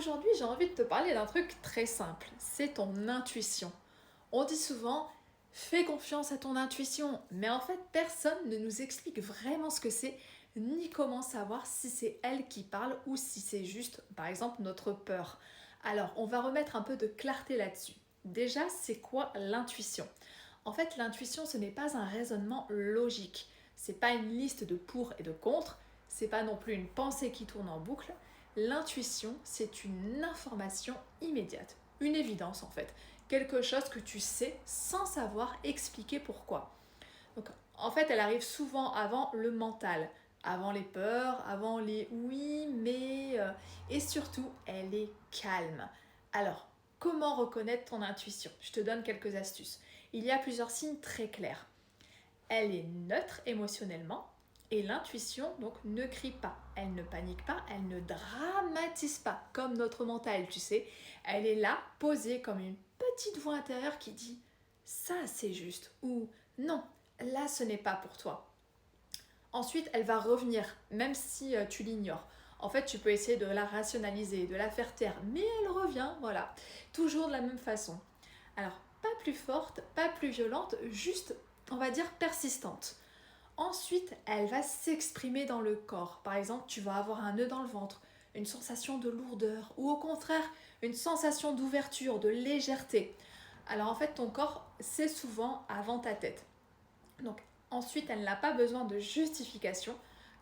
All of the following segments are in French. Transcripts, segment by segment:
Aujourd'hui, j'ai envie de te parler d'un truc très simple, c'est ton intuition. On dit souvent, fais confiance à ton intuition, mais en fait, personne ne nous explique vraiment ce que c'est, ni comment savoir si c'est elle qui parle ou si c'est juste, par exemple, notre peur. Alors, on va remettre un peu de clarté là-dessus. Déjà, c'est quoi l'intuition? En fait, l'intuition, ce n'est pas un raisonnement logique. C'est pas une liste de pour et de contre. C'est pas non plus une pensée qui tourne en boucle. L'intuition, c'est une information immédiate, une évidence en fait, quelque chose que tu sais sans savoir expliquer pourquoi. Donc en fait, elle arrive souvent avant le mental, avant les peurs, avant les oui, mais et surtout, elle est calme. Alors, comment reconnaître ton intuition? Je te donne quelques astuces. Il y a plusieurs signes très clairs. Elle est neutre émotionnellement et l'intuition donc ne crie pas, elle ne panique pas, elle ne dramatise pas comme notre mental, tu sais. Elle est là, posée comme une petite voix intérieure qui dit ça c'est juste ou non, là ce n'est pas pour toi. Ensuite, elle va revenir, même si tu l'ignores. En fait, tu peux essayer de la rationaliser, de la faire taire, mais elle revient, voilà, toujours de la même façon. Alors, pas plus forte, pas plus violente, juste, on va dire, persistante. Ensuite, elle va s'exprimer dans le corps. Par exemple, tu vas avoir un nœud dans le ventre, une sensation de lourdeur ou au contraire, une sensation d'ouverture, de légèreté. Alors en fait, ton corps, c'est souvent avant ta tête. Donc ensuite, elle n'a pas besoin de justification.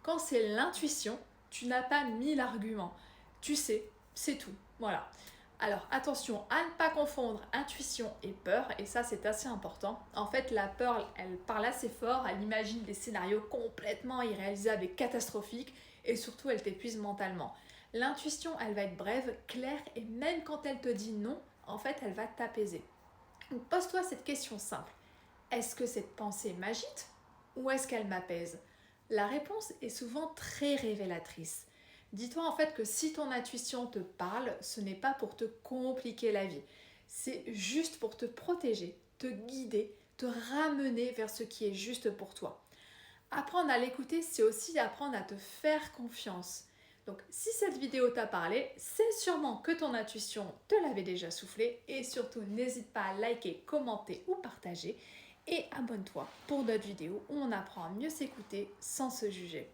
Quand c'est l'intuition, tu n'as pas mille arguments. Tu sais, c'est tout. Voilà. Alors attention à ne pas confondre intuition et peur, et ça c'est assez important. En fait, la peur, elle parle assez fort, elle imagine des scénarios complètement irréalisables et catastrophiques, et surtout elle t'épuise mentalement. L'intuition, elle va être brève, claire, et même quand elle te dit non, en fait, elle va t'apaiser. Donc pose-toi cette question simple. Est-ce que cette pensée m'agite ou est-ce qu'elle m'apaise? La réponse est souvent très révélatrice. Dis-toi en fait que si ton intuition te parle, ce n'est pas pour te compliquer la vie. C'est juste pour te protéger, te guider, te ramener vers ce qui est juste pour toi. Apprendre à l'écouter, c'est aussi apprendre à te faire confiance. Donc si cette vidéo t'a parlé, c'est sûrement que ton intuition te l'avait déjà soufflé et surtout n'hésite pas à liker, commenter ou partager et abonne-toi pour d'autres vidéos où on apprend à mieux s'écouter sans se juger.